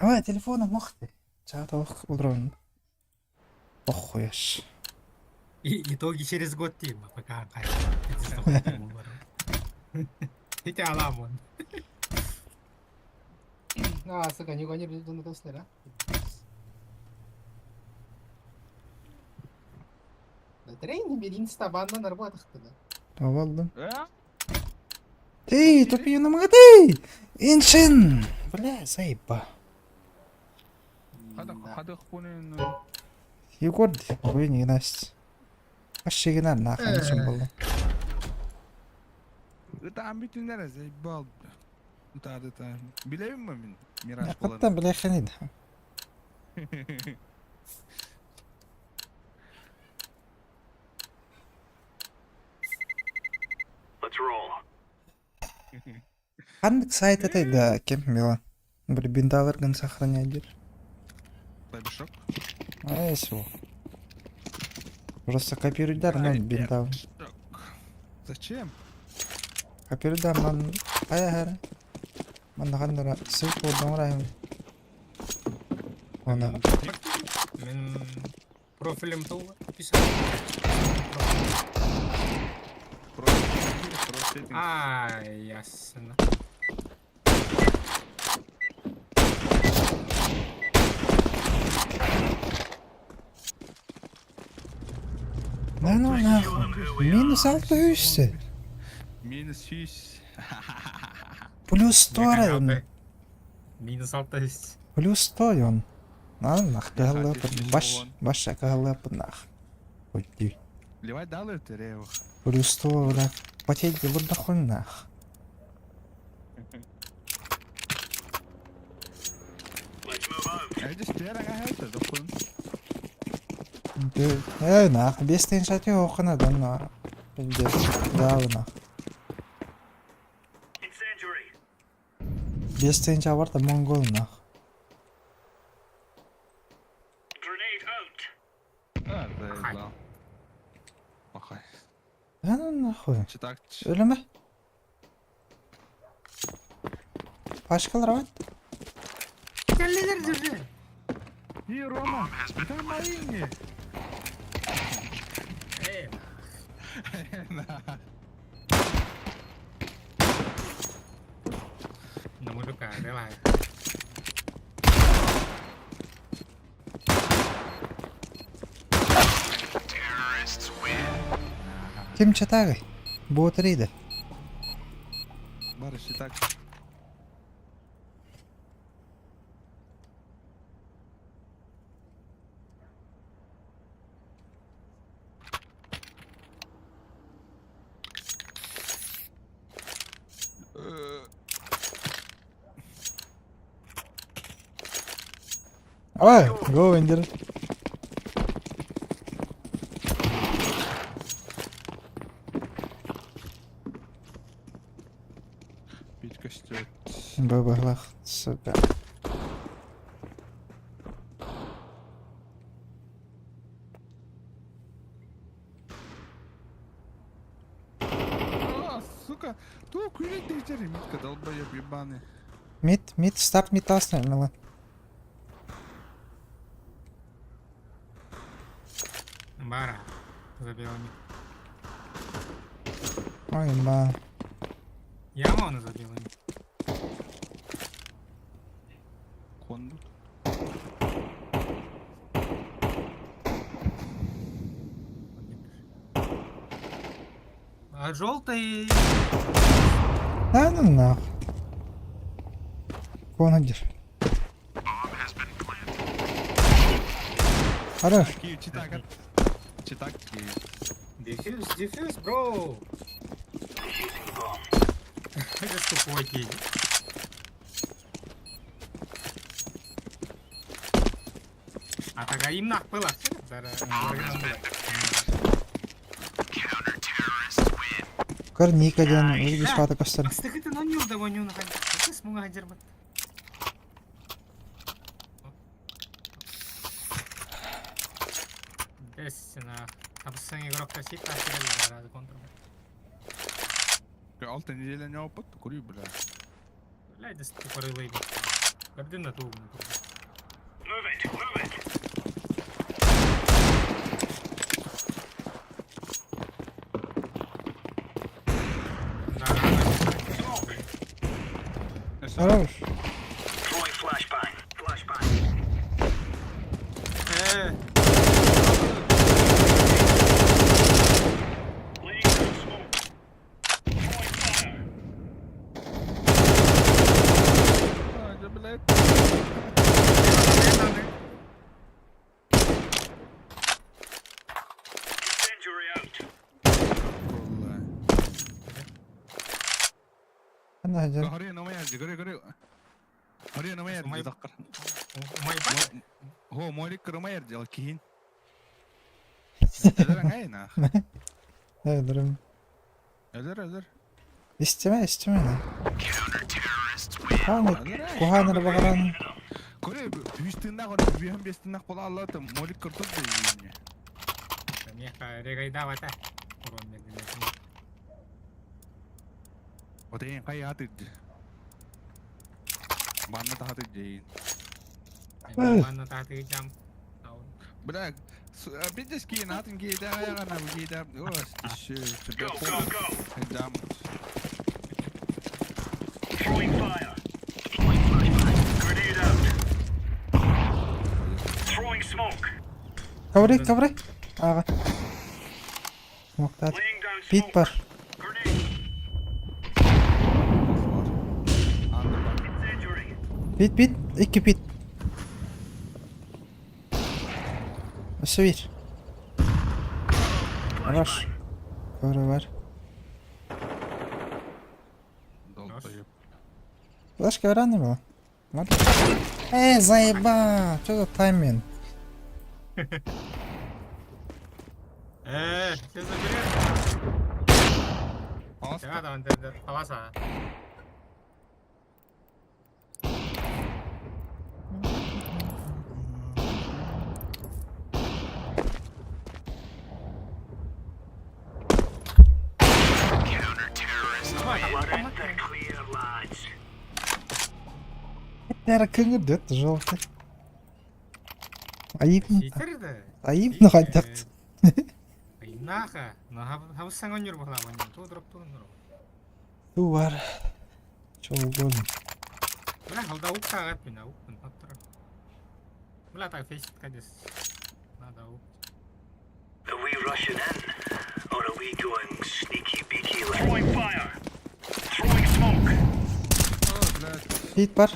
А, телефоном махты. Чатах удрон. Похуешь. И итоги через год тема, пока кайф. Эти аламон. А, сука, не гони без на тосты, да? Да тренинг берин с табанна на работах тогда. والله. Ты, тупи на магаты! Иншин! Бля, заеба. هذا خبونين يقول وين ناس الشيء ناخذ نشم بالله. это амбитинлер زي бал это билейм мен мираж قطع بلا خلينا. عندك سايت это كم мило. Бинталар ган сохранять. Клавишок. А все. Просто копируй дар, но бинтал. Зачем? Копируй дар, man ayah. Man хандара ссылку донраем. Она. Мен профилем то писал. А, ясно. Ну нахуй. Минус 600. Минус 100. Плюс 100. Минус 600. Плюс 100 он. Нах, кагалла баш кагалла нах. Ой, ты. Ливай дал это рево. Плюс 100, да. Потеть вот нахуй нах. Я здесь первый это дохуй. Нах, без теншати окна да на. Да, нах. Без тенша варта монгол нах. А, да. Махай. Ну нахуй. Читак. Öyle mi? Başkaları var. Келлилер жүрді. И Рома, это мои не. На мужика, давай. Kim çatagı? Bu oturuydu. Барыш, читак. Ой, go indir. Пить костер. Бабалах, сука. Сука, то курить дайте ремитка, долбоеб ебаный. Mid, start mid оставил. Бара. Забил они. Ой, ба. Яма он забил они. Конду. А желтый... Да ну нахуй. Кон indir. Хорош. Киев, читак. Читак, Киев. Дефьюз, бро. Это тупой кей. А так а им нах было. Корник один, видишь, пата костер. Астык это но не удаваню на ходить. Это смуга дербат. Бессина. Абсен игрок косит, а сидел на контрол. Алтын неделя не опыт, кури, бля. Блядь, да тупорый лейбл. Gördün mü tuğum? Bravo. Hadi bilet. Vallahi. Ben de hacer. Hariya nama yazdı. Göre. Hariya nama yazdı. Umay- Zakkar. Umay bak. Ho molik kırma yazdı. Al kihin. Öder ayna. Öldürüm. Öder. İsteme. Hani kuhanlara bakaran. Göre üstünden göre bir hem üstünden kola Allah'ım molik kırtıp da yiyeyim. Niye regay davat ah. Kurun dedi. O da en kayı atıcı. Bana da atıcı. Mana tadi jam tahun. Bırak. Bir de skiin atın giyden ayağına giyden. O şey. Go. Jam. Throwing fire. Deploying flashbang. Grenade out. Throwing smoke. Kavray. Ağa. Smoke'da. Laying down smoke. Pit var. Grenade. Incendiary. Pit. 2 pit. Nasıl bir? Var. Var. Dolpayıp. Başka öğrendi mi o? Var. Zayıba. Çok timing. Siz de biliyor musun? Ya da önde havasa. Let the clear, lads. Нера кыгырдет, желтый. Ayıp mı? Çiğtirdi. Ayıp mı kaydaktı? Naka. Harus sangon nyuruh lawan itu drop turun. Bu var. Çok gol. Lah halda uksa kan pindah ukun faktor. Mula tak face kajes. Nada uk. Are we rushing in? Or are we going sneaky beaky like? Throwing fire. Throwing smoke. Pit var.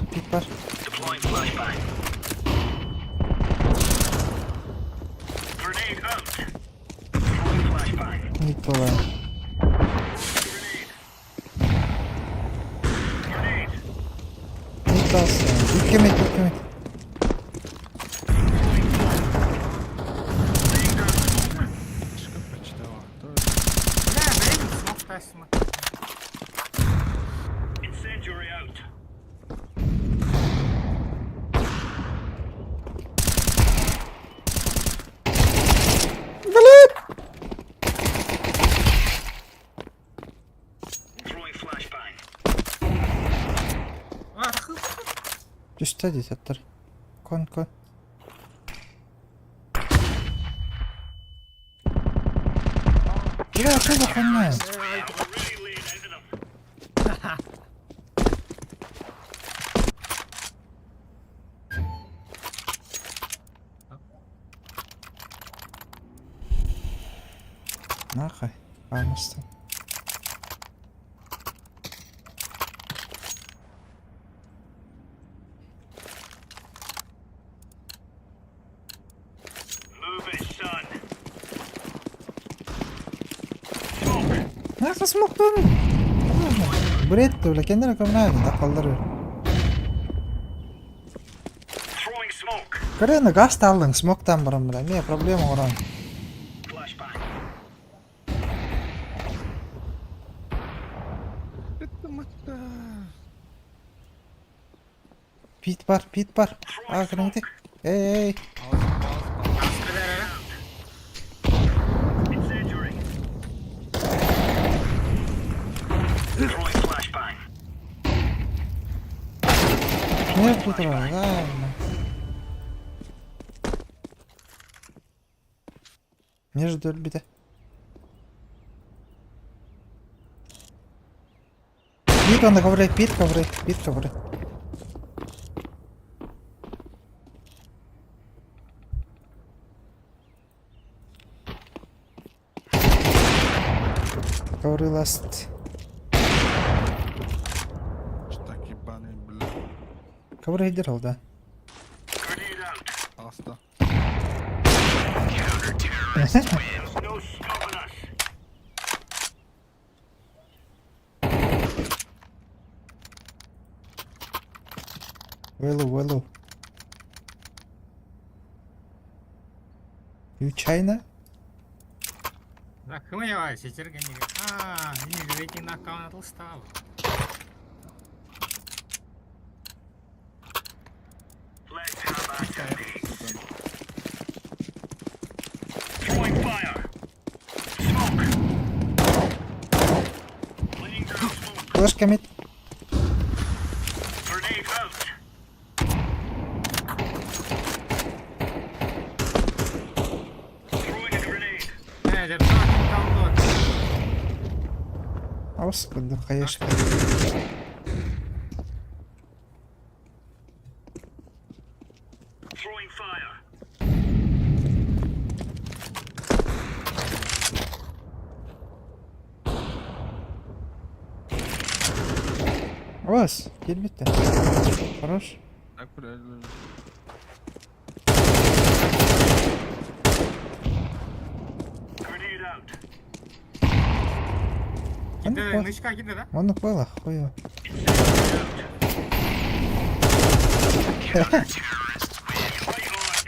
Deploying flashbang. Grenade out. Throwing flashbang. Pit var. Grenade. Pit alsın. 2 mit. Laying down smoke. Ya benim smoke taşma. Incendiary out. Throwing flashbang. Ah, takıl. Düştü diyecektir. Kon. Ya çok da konma. We're really laying into them. Nahaj. Vamos. Move it, son. Nasıl smoke'tan? Buraya öyle kendine kamera da kaldırıyor. Throwing smoke. Karena gaz da aldın smoke'tan bana. Ne problem oran? Flashbang. Bitti maçta. Pit var. Aa kırmızı. Hey. Incendiary. Throwing flashbang. Между трое, ладно. Между bir de. Пит он ковры, пит ковры, пит ковры. Ковры ласт. Так ебаный, бля. Ковры держал, да. Grenade out. Аста. There's no stopping us. Вэлу. You China? Да, хмеева, сетергенеге. Не рейтинг аккаунт стал. Let's have at these. Throwing fire. Smoke. Laying down smoke. Флешка мид. Grenade out. Throwing a grenade. Держать даунлод. Авс, куда конечно. Throwing fire. Авс, гель битте. Хорош. Так, бля. Grenade out. Он Киде, понял. нычка киде, да? Он понял, хуя.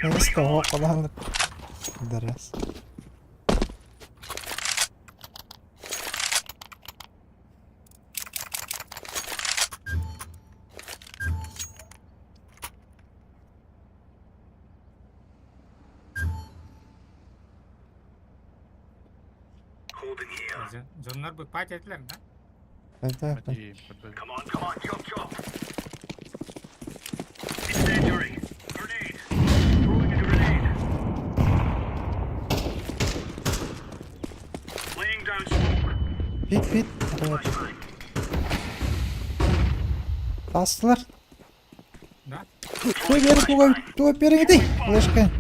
Я сказал, подал. Да раз. Holding here. Jonlar bu pat ettiler mi? Это Пойди, подожди. Come on, jump. Incendiary. Grenade. Throwing a grenade. Laying down smoke. Pit. Flashbang. Bastılar. Да. Tuğ beri gidi. Flaşka.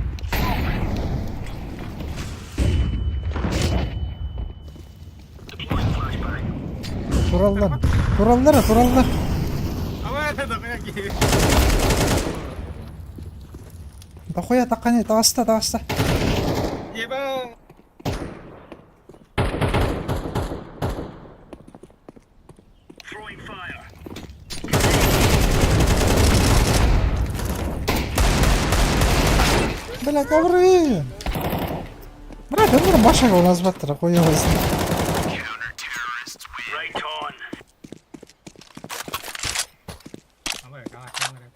Deploying flashbang. Turallar. Ama это да какие. Дохуя таққаны, дағаста. Еба. Throwing fire. Бля, ковры. Брат, это Маша у нас баттера, хуя возьми. Right on. Ama kalaklanlar hep.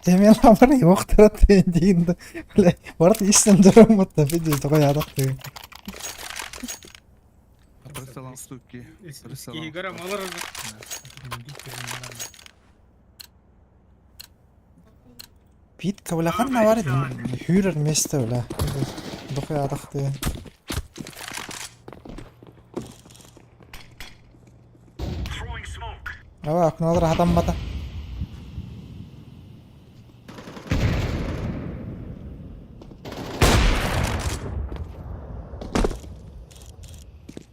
Мен амыр жоқтырады дейінді. Бля, барат естен жүрім бұтта, видео тұғай адақты. Присылам суки. Игоря Малорова. Пит кавлаханна бар еді, хүйрер месті, бля. Дұқай адақты. Throwing smoke. Ава, окналар адам бата.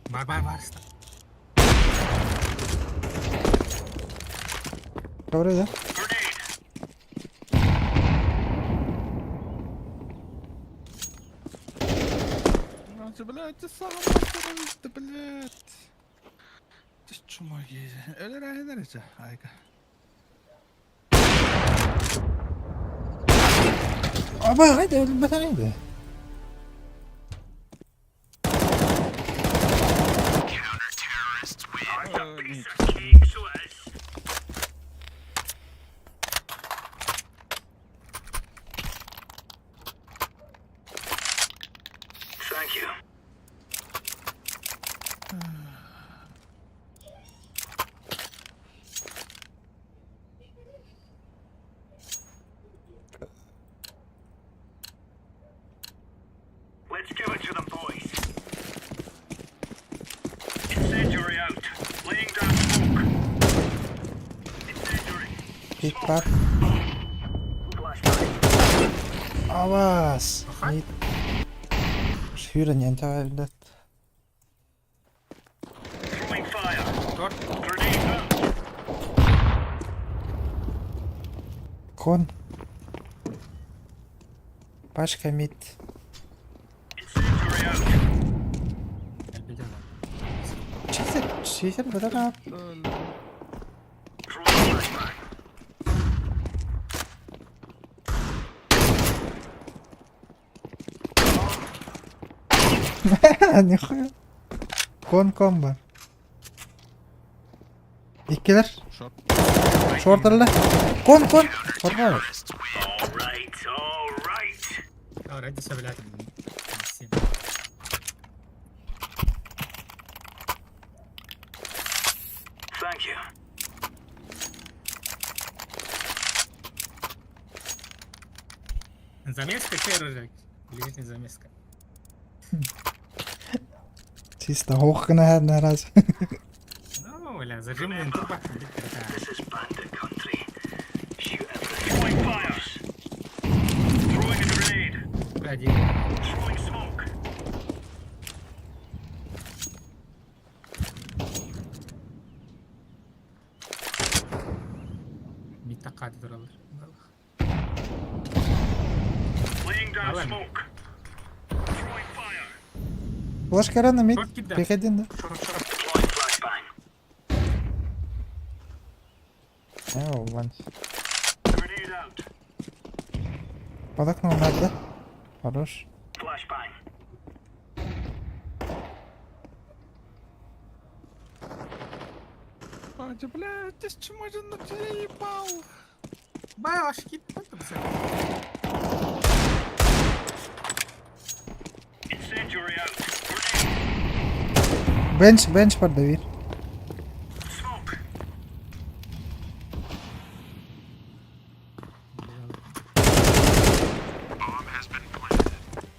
Бар. Ковры, да? Grenade. Блядь, ты сам да, блядь. Ты что, мои? Öyle Ayka. Aba, haydi ölmeden haydi. King, so it is. Thank you. Pit var. Awas. Mid. Hyren inte väldigt. Throwing fire. Short. Grenade out. Kon. Başka mid. Incendiary out. Elbette var. Çizir bırak abi. Throwing flashbang. Nihaya. Kon var. İkiler. Short. Shorter'la. Kon. Var. All right, all right. اه عد السبلات السين. Thank you. Замеска керрик. Лежит замеска. Чисто hooggenaad naar huis. Ну, ولا зажимني انتبه. This is bandit country. Shoot everything. Throwing fires. Throwing a grenade. قاعد Throwing smoke. ميتا قاعد يضرب. Laying down Alan. smoke. Throwing fire. Ulaş karanı mid. Short gitti. Pek edin de. Deploying flashbang. Oh lan. Grenade out. Badak normalde. Хорош. Flashbang. Бадя, блядь, ты с чему же на тебя ебал? باش كيف انت بس. Incendiary out. Grenade. Bench var Devir. Smoke.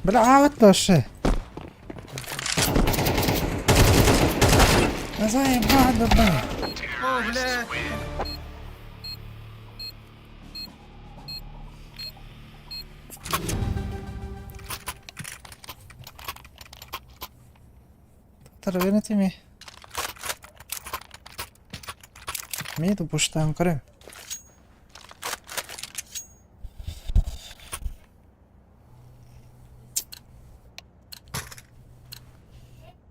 Bela avat dosze. Назаем бада ба. О, блядь. Tarventi mi? Mid pushtan करे.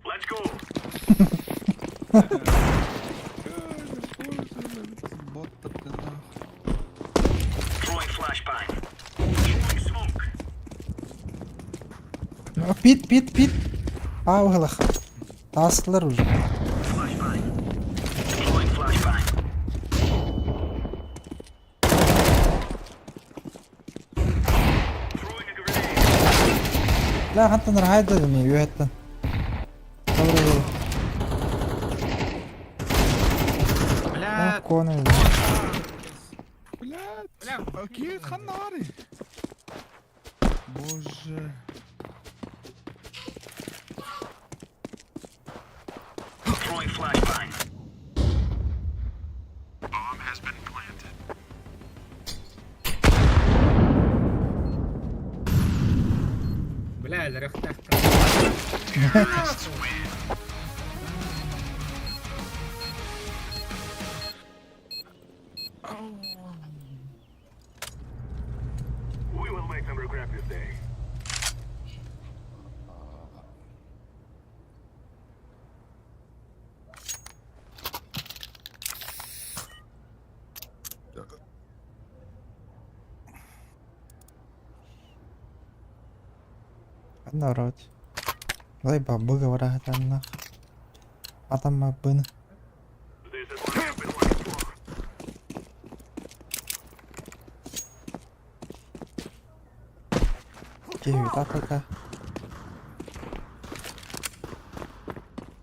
Let's go. Throwing flashbang. Throwing smoke. Pit. Аугылах. Тастылар уже. Flashbang. Deploying flashbang. Throwing a grenade. لا حتى نروح هيدا دنيا حتى. بلاد. كون Блядь, بلاد. أكيد خناري. Боже. Throwing flashbang. Bomb has been planted. بلاد عرفت تحت. We will make them regret this day. Anda rot. Lai babu gawara hatanna. Atam mabun. This is what I've been waiting for. Киви такая.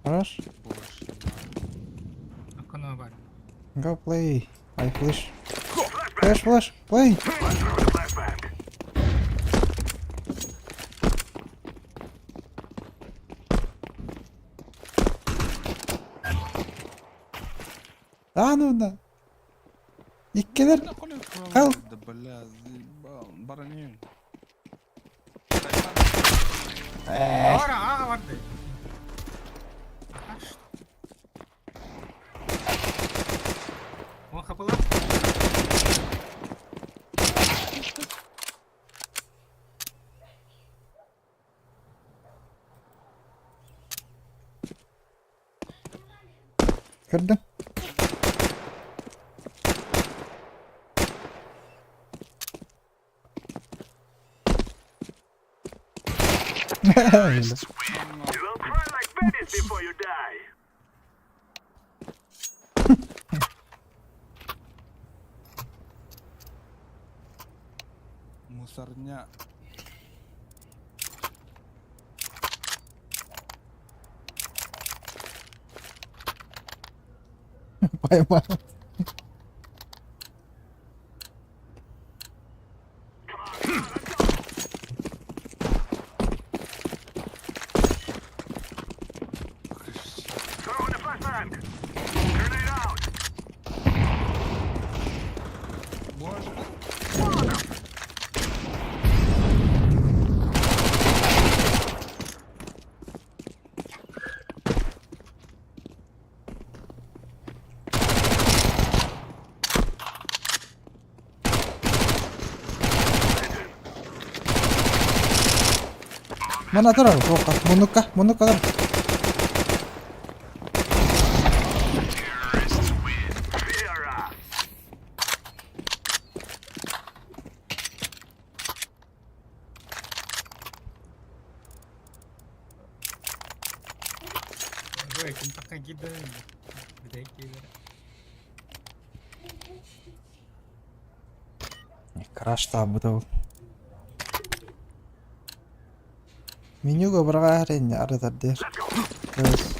Хорош. Боже. أكون بعد. Go play. I flash. Flash. Play. Throwing a flashbang. А, ну да. Иккелер. Кал. Да, бля, заебал. Баранин. Ора, а, vardı. Kaçtı. O kapılar. Кірдім. Öyle. You will cry like babies before you die. Мусорня. Поймал. Throw in a flashbang. Grenade out. Боже. Mana тұрар, оқа. Мұныққа қар. Fear us. Ой, кім такая гида. Где кидер? Крашта бұтау. Менюға бірға әрен арытар дер. Let's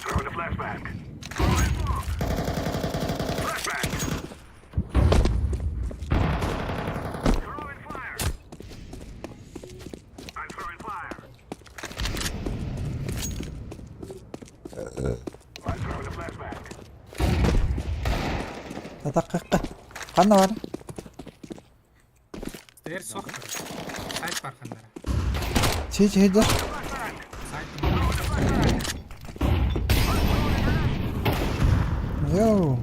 throw in a flashbang. Flashbang. Throwing fire. I'm throwing fire. I'm throwing a flashbang. Татаққаққа. Қанна бар? Стер соқты. Сайт бар қандара. Чеч хейдер. Сайт. Йоу.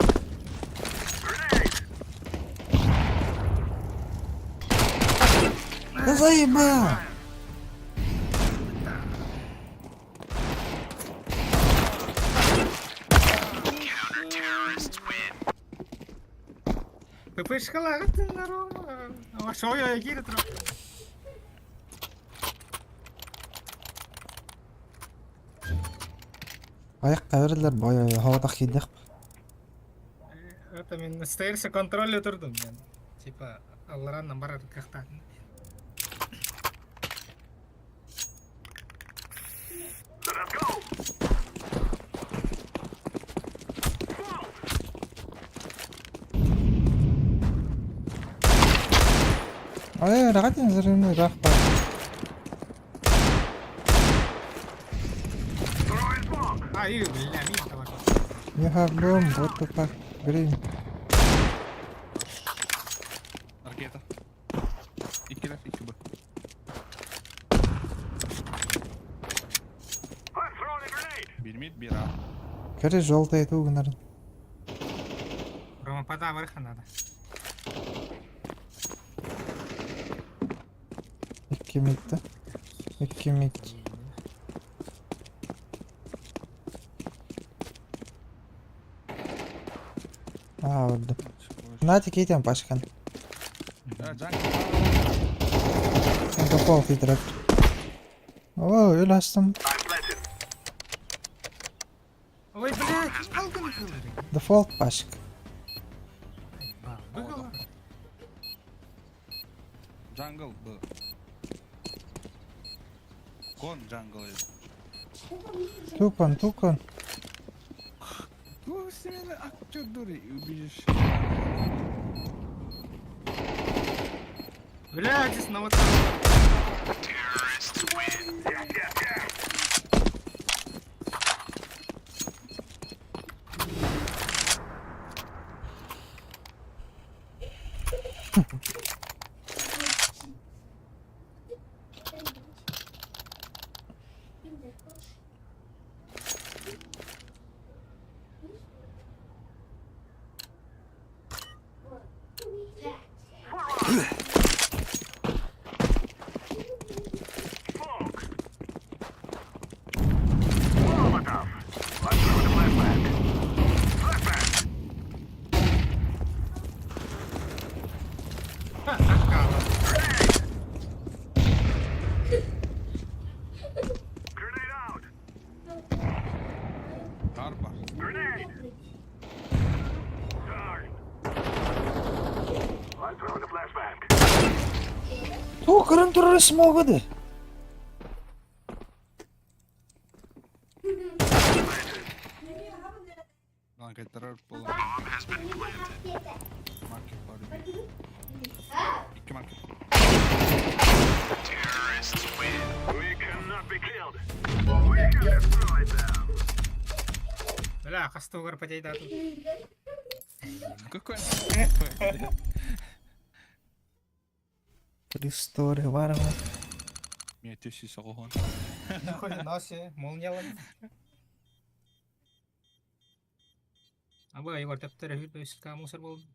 Да заебал. ППшкалар аттың здорово. Ама шоя кире тұр. Аяққа берілер, бой хаватақ кейдек. Это мен стейрсе контроле тұрдым мен. Типа аллараннан барар қақта. Let us go. рағатын зіріні рақпа. Throwing smoke. Ай, бля, мин бар. You have room, what the fuck, green. Ракета. İkiler, iki bu. I'm throwing a grenade. Bir mid, bir A. Кәрі жолтай туғынар. Рома, пода варха надо. Екі мидді. Екі мид. Öldü. Hadi gidelim başkan. Can. Default direkt. Oo, öyle açtım. I'm planted. Ой, блядь, алгын кылдыр. Default başk. Быгала. Jungle bu. Gone jungle. Тукан. Bu semeni aktör duruyor. Убежишь. Блядь, здесь на вот. Покырын турары смогады. Lan getirir bol. Market var bir. İki market. We cannot be killed. We can destroy them. Бля, хастугар патейда тут. Какой? Пристори варма. Мне тещи соғын. Нихуя носи, молниялан. Абы Егор тептері хүлбе үсітка мусор болды.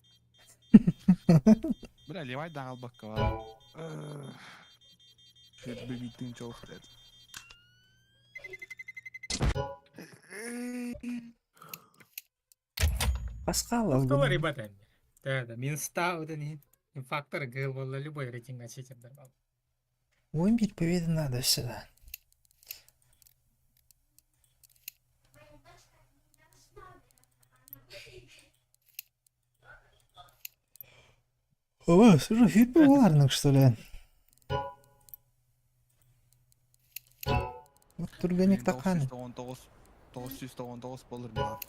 Бля, левай дағал баққа var. Şöyle bir bittiğin çok dedi. Пасқал алды. Кто ребята? Да, минста вот они. Фактор гыл болды, любой рейтинг очередер. 11 победы надо сюда. О, слушай, фильм популярный, что ли? Вот Турганик Таканы. 999 болыр маған.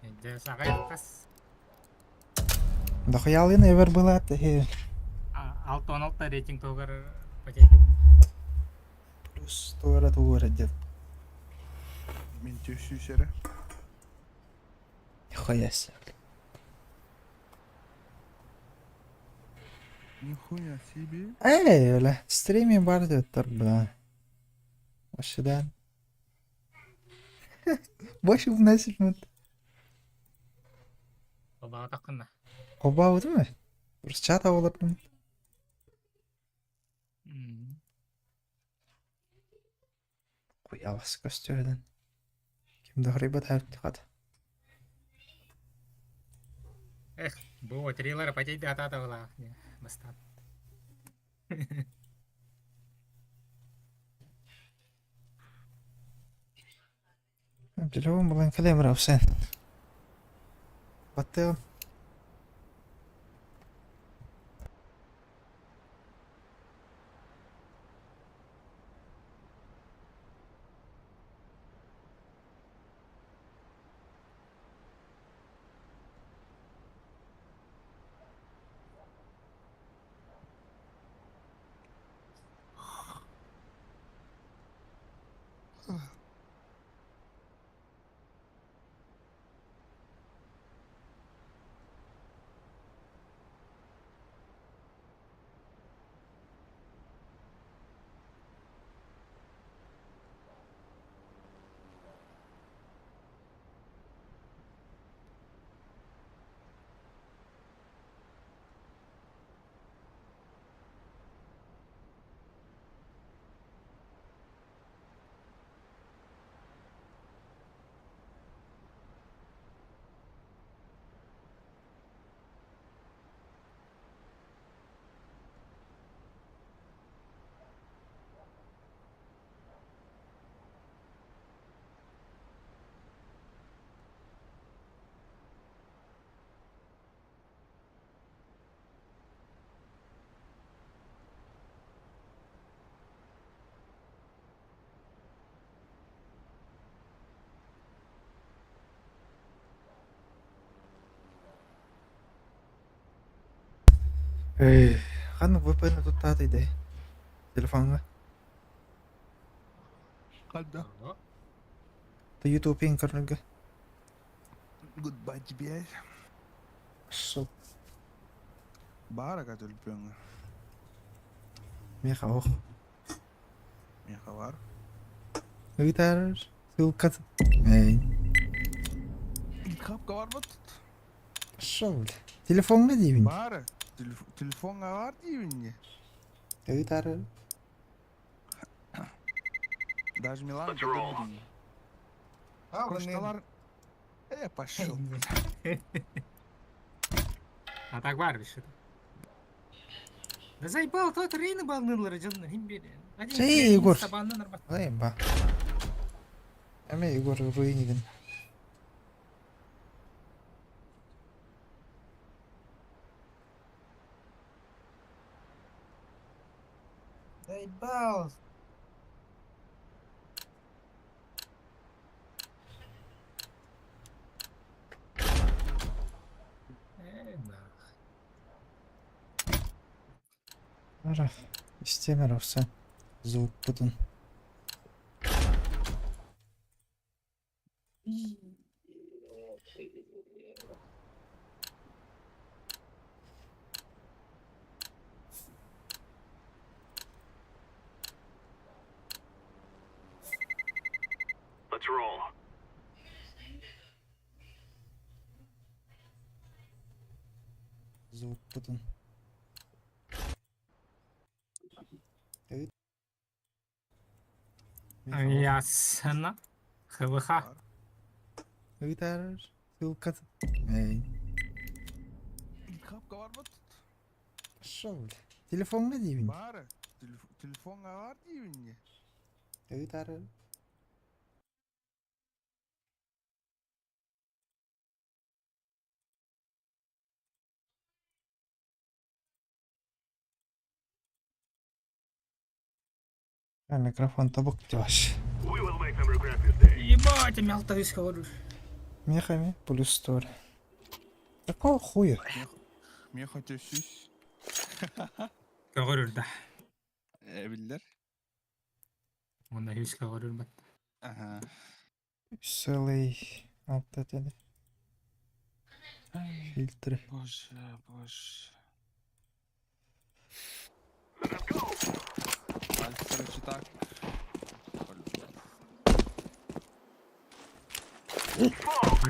Енді сағай қас. Да хуялы невер была ты. 6-16 рейтинг тоғар патейді. Плюс туара дед. Мен тещи шері. Нихуя себе. Нихуя себе. Öyle. Streaming var diyorlar buna. Aşıdan. Başı nasıl mı? Баба таққынна. Oba oldu mu? Rusça da olur mu? Kuyavası gösterden. Kimde haribat her tıkadı. Эх, бұл трилер патейді атады ола. Бастап. Телефон булан калемра sen. Battı. Kan VPN tuttatıydı. Telefonga. Kalda. Da YouTube'in karnıga. Goodbye GPS. So, Bağıra kaç ölüpüyorsun? mecha hoch. Meha var. Gitar, sulkat. Ey. Kapka var mı tut? So, telefon ne diyeyim? Bağıra. Telefon var diyeyim ya. Gitar. Даже Милан Let's roll. değil. А, Koştalar. Пошел. А так барбиш. Да заебал, тот Рейна балнылары жылына химбери. Şey, Igor. Табанны нарбат. Ay ba. Ama Igor ruinidin. Заебал. Нах. Ara. İstemiyor olsa. Звук budun. Let's roll. Звук budun. Evet. Ясно. ХВХ. Gitar. Ссылка. Ey. Kapka var mı? Şöyle. Telefonla diyeyim. Bari. Telefonga var diyeyim ya. Gitar. Микрофон табук ваш. We will make them regret this day. Ебать, я мелтаюсь, говорю. Мехами плюс 100. Какого хуя? Мен хотя süs. Говорю, да. Bildiler. Onda hiç говорю, бат. Aha. Целый автотеды. Фильтры. Боже, боже. Короче, так.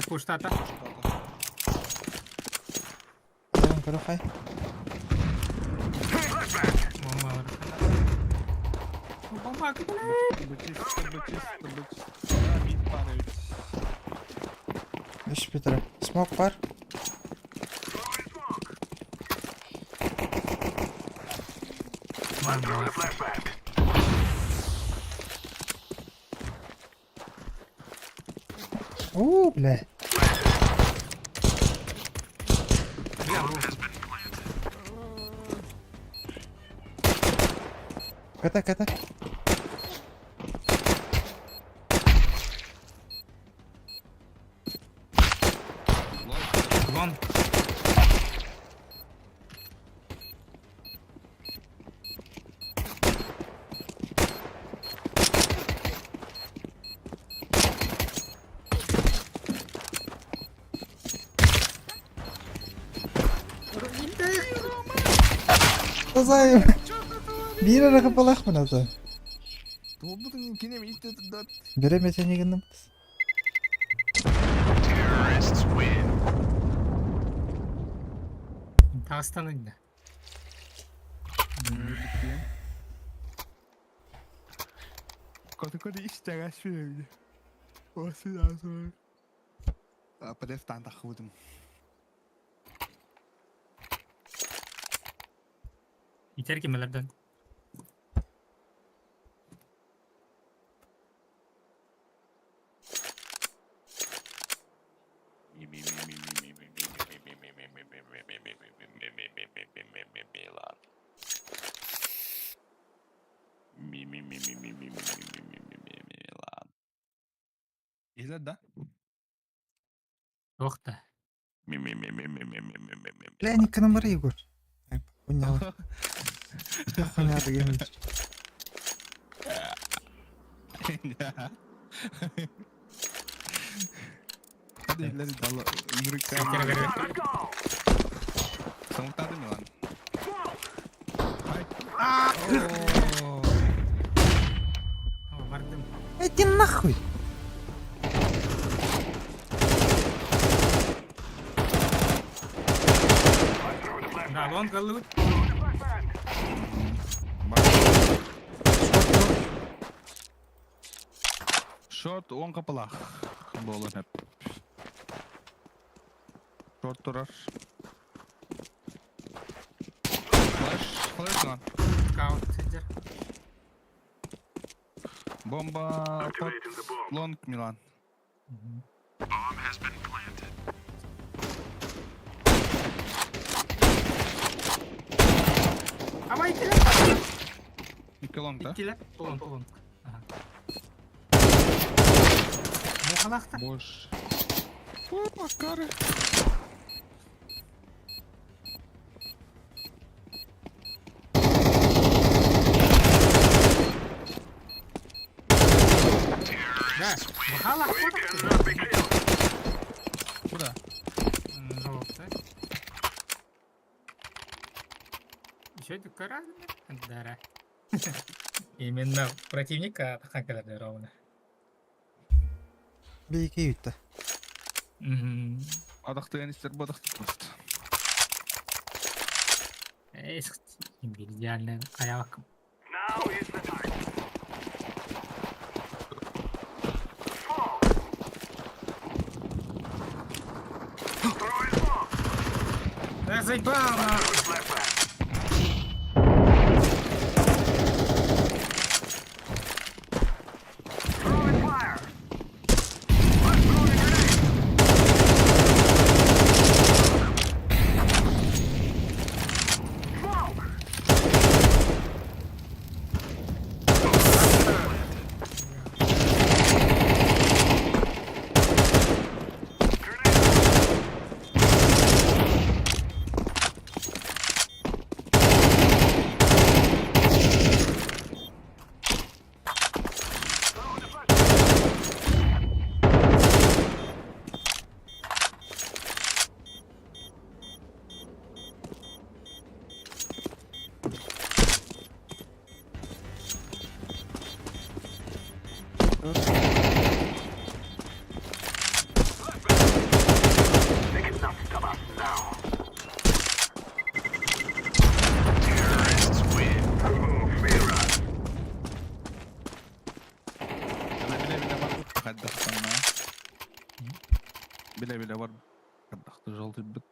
Пуштата. Adam kırıkay. Bomba var. Bomba akıtı lan. Бычись. Мид падает. Дış bir tara. Smoke var. Bomba var. Flashback. Бля. Бля, вот. Ката. Вон. Azayım. Bir ara kapalak mı nazı? Doğbudun kine mi itti dat. Беремесе негенdim. Terrorists win. Dağıstanın yine. Kodu işte şöyle. Orası lazım. Pedestan takıldım. Yeter ki melerden. İzle da. Yok da. Бля, не номера, Егор. Понял. Все понятно, геймер. Hadi ileri dala. Ümrükten. Yeter göre. Let's go. Soğuktadı mı lan? Oo. Vardım. Иди нахуй. Да, лонг алып. Short 10 kapılar. Bolun hep. Short durar. Flash lan. Каут сидер. Bomba pot Activating the bomb. long Milan. Bomb has been planted. Ama ikiler. İki long da. İkiler. Polon. Aha. Ne kalakta? Boş. Bak karı. Да, бахала Turn up, be clear. Bu da. Желтая. Еще дюкара? Дара. Именно противника хакерler ровно. Bir iki yiğitti. Adaktı enişler bu adaktı bastı. İngilizce aya bakım. Now is the time. Throwing smoke. Да заебал на... Flashbang. Throwing fire. Let's throw the grenade. Smoke. They cannot stop us now. Terrorists win. Oh, fear us. Ana bile var bu kadaktan ha. Bile var kadaktı jolty bit.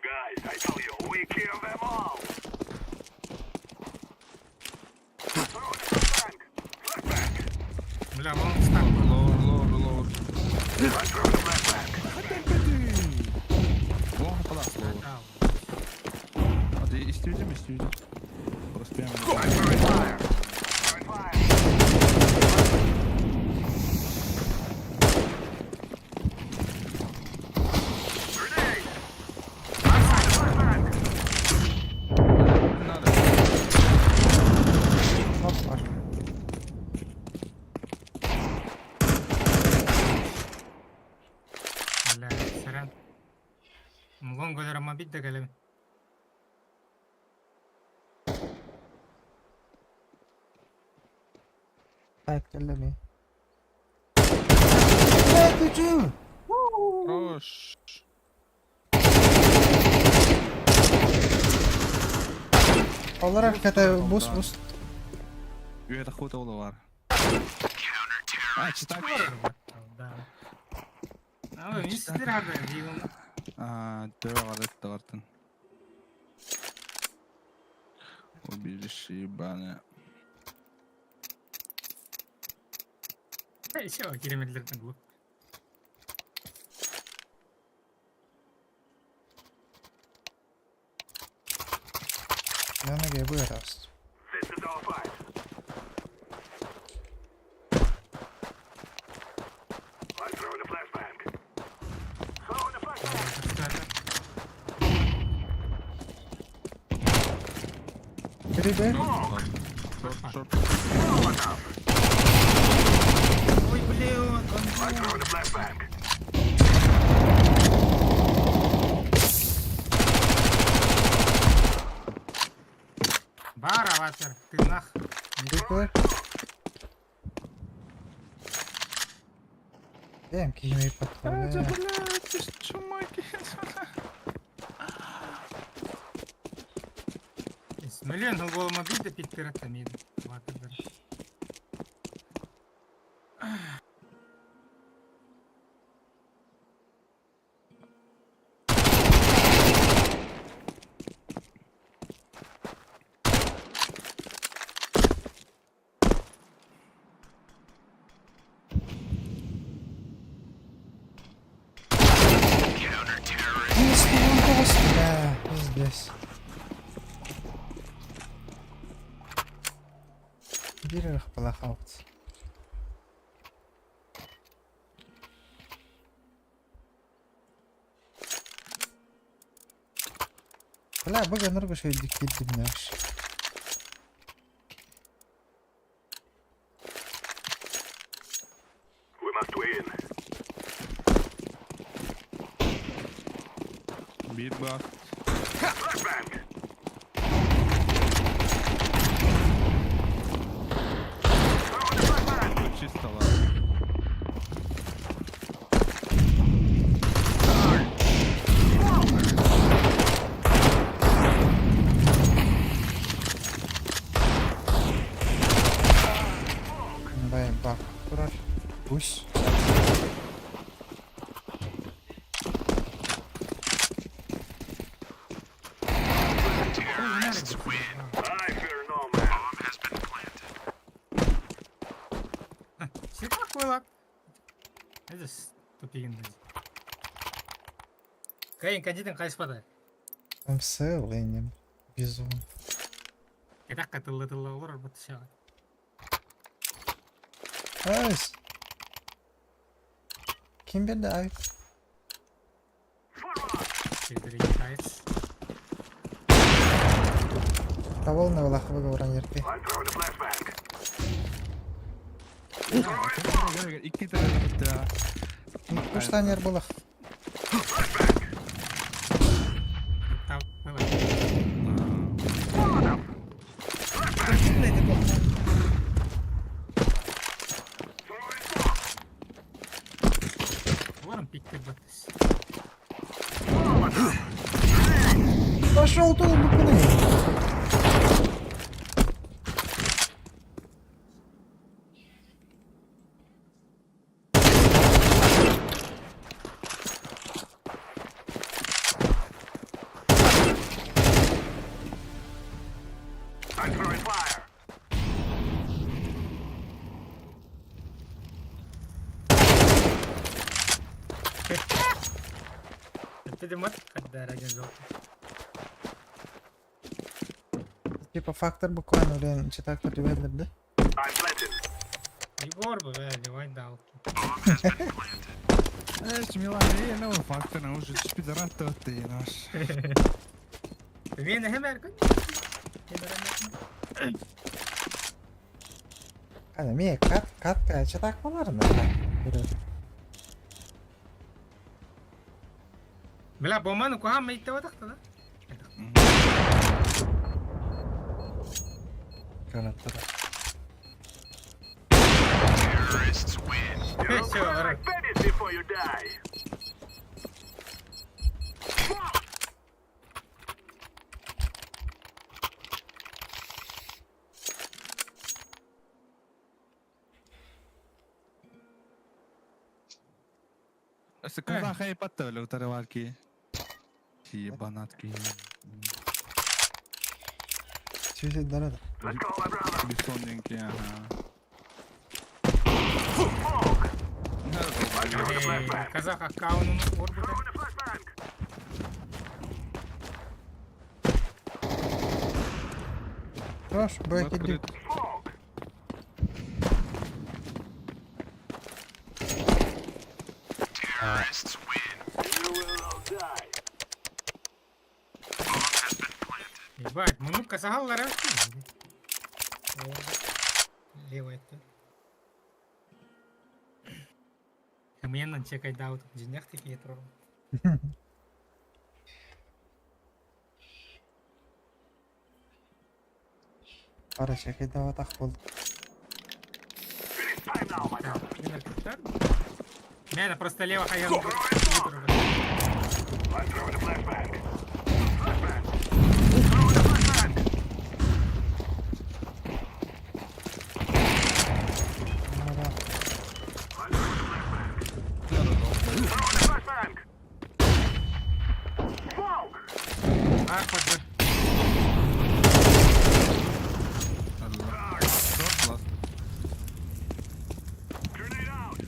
Guys, I tell you, we kill them all. Throw the flashbang. Flashbang. Бля, вон встал. Lor. Let's throw the flashbang. Long falan lor. Hadi isteyeceğim. Burası benim. I'm throwing fire. Throwing fire. Grenade. Flashbang. Nada. Hop var. Бля, сорян. Мгон голера мобит да галем. Ayaklarla Ne gücü? Roş. Olarak kata bus. Üye de goed oğlu var. Читай. Да. А вы не стирали, дивом. Döve galet de vartın. O bir şey bana. Еще кереметлердин клуб. Yana gel bu yarast. This is our fight. I'm throwing a flashbang. Throwing a flashbang. Biri de Short. Ой, блин, I'm throwing a flashbang. Бара, ватер, ты нах. bir. Wiem, kim mi patroluje. Смелен, он голым обид да пить пиратами. Ватер. Бля, пиздец. Бирах балахаут. Бля, бага норго шой дикти динаш. We must win. Beatbox. Flashbang. Throwing the flashbang. Тут чисто ладно. Бай, бак, кураж. Пусть. I fear no man. Şey takmıyor lan. Neyse tupiginde. Kayın kancıdan kaçmadı. Там селением. Бизон. Etak katıllı olur bu şey. Айс. Kim berdi abi? Şeyleri yıkayız. Tavalna балахыбыга уран ерке. I'm throwing the flashbang. Gel, iki tane bitti ya. Üç tane yer balах. Tam böyle. Umarım piktir batış. Пошел ты, буквально. I'm throwing fire. Ты мат, когда раген желтый. Типа фактор буквально, блин, читак подведет, да? I'm planting. Егор бы, давай дал. ايش ميلان هي نو فاكت انا وش سبيدرات توتي ناس. Він гемерка. Hani mie katka çatak var mı? Бля, боману кога ме ите ватахта да? Kanatları. Terrorists win. You'll Sure. burn like bandits before you die. بس كلها خي بطة لو ترى والكي. شي بنات كي. Çeşit dara da. Let's call my brother. بيصونين كي ها. Smoke. I'm throwing the flashbang. Казах аккаунун орбита. Throwing the flashbang. Хорош, бэки дик. Smoke. Terrorists win. You will all die. Ебать, ну казахал лара. Левая ты. Хменнан чекай даут. Джинях такие трол. Para çekil dava tak bol. Finish time now, my Так, Мена просто лево хаял. I'm throwing the flashbang. Flashbang. Throwing the flashbang. I'm throwing the flashbang. Smoke. А, хоть бы. Grenade out.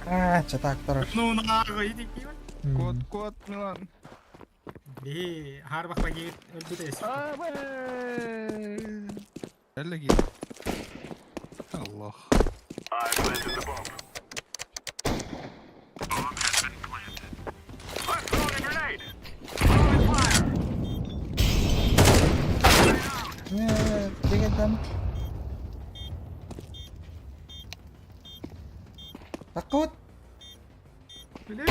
А, çatak taraf. Ну нахуй, иди пиво. Kuat Milan. Di harvak lagi öldü de eski. Abi. Lagi. Allah. I planted the bomb. Bomb has been planted. I'm throwing a grenade. Throwing fire. Yeah, take it down. Takut. Öyle.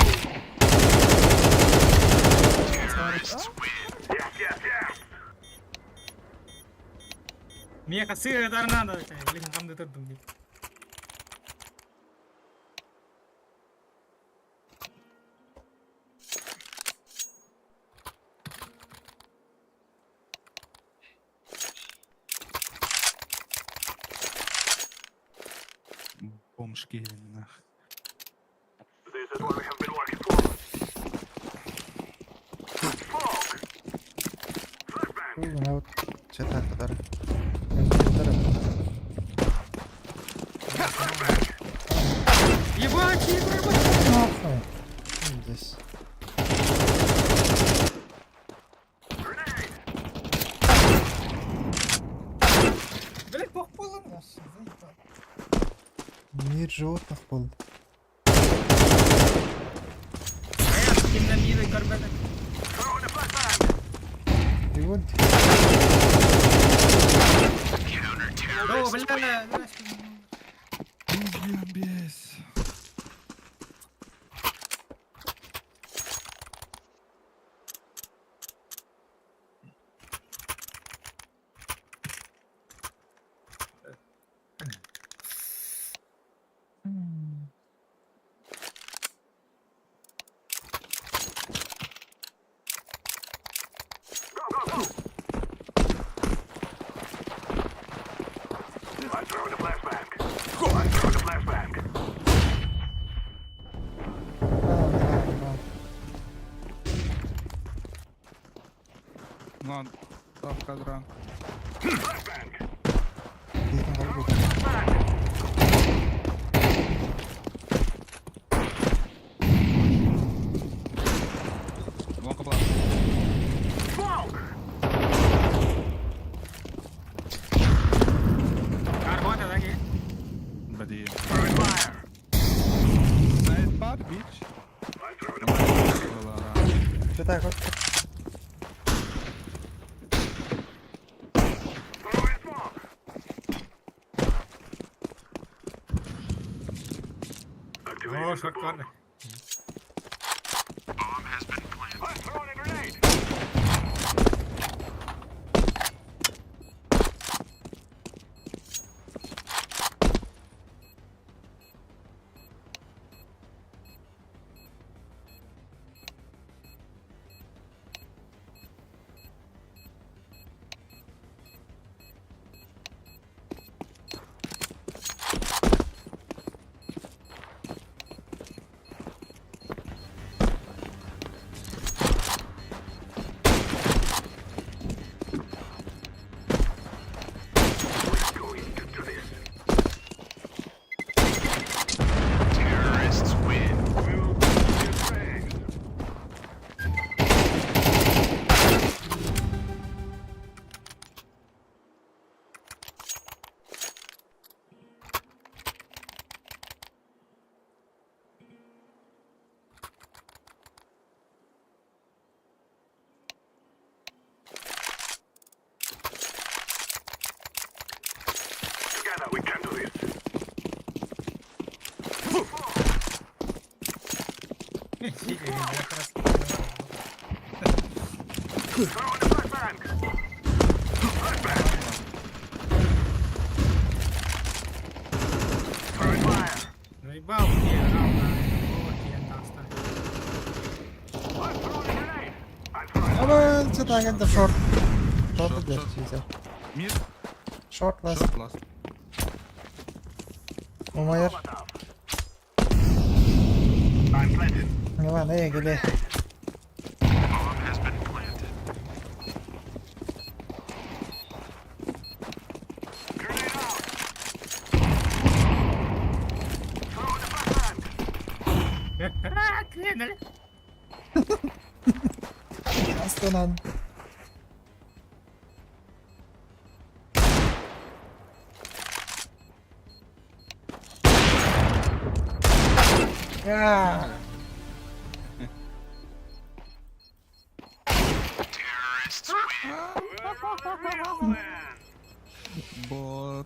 Yes. Mia kasih karena ada kayak lingkam itu tuh. Бомжки нах. This is what we have been working for. Fog. Flashbang. Lewat cetak ntar. Ntar. Ебать, ебать. Нахуй. Здесь. Grenade. Блять, попало нас. Мир животных был. Я скинул милый карбон. Throwing a flashbang. И вот. О, бля. Без. Go. I'm throwing a flashbang. I'm throwing a flashbang. Lan. Top kadran. Flashbang. Вон капла. Smoke. Карбон lagi. Бади. Throwing fire. Найт бад бич. I'm throwing a flashbang. Cetak kok. Throwing smoke. Activating Oh, the shotgun. bomb. Bomb has been planted. I'm throwing a grenade. We're going to do this. Terrorists win. We'll do this thing. Together we can do this. Throwing a flashbang. Flashbang. Throwing fire. Наебал мне, равно. Вот я там ставлю. I'm throwing a grenade. I'm throwing Ama cetak это short. Short Short, идет short. сейчас. Мид. Short last. Шот ласт. Умайер. Molotov. I'm planted. Милан, эй, гуляй. Bomb has been planted. Grenade out. Throwing a flashbang. Клин. Tunan. Ya. Bot.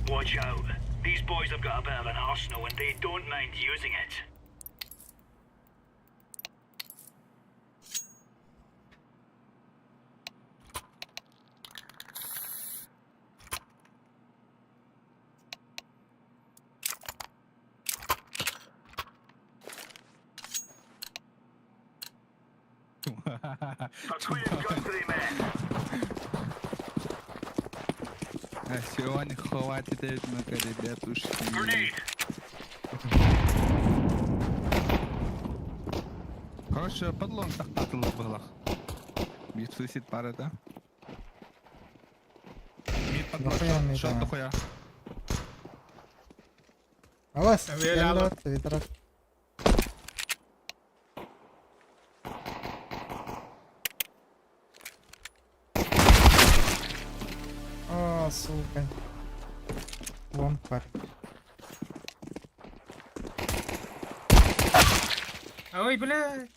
Watch out. These boys have got a bit of an arsenal and they don't mind using it. Acquainted country, man. А сегодня хватит этому-ка, ребятушки. Grenade. Короче, подлон тахтатылып было. Мид суицид пара, да? Мид Нахуя подлон, мид, что а? нахуя? Awas, Ambil yan lalat. lot, Twitter. А, сука. Вон парень. Ой, блядь.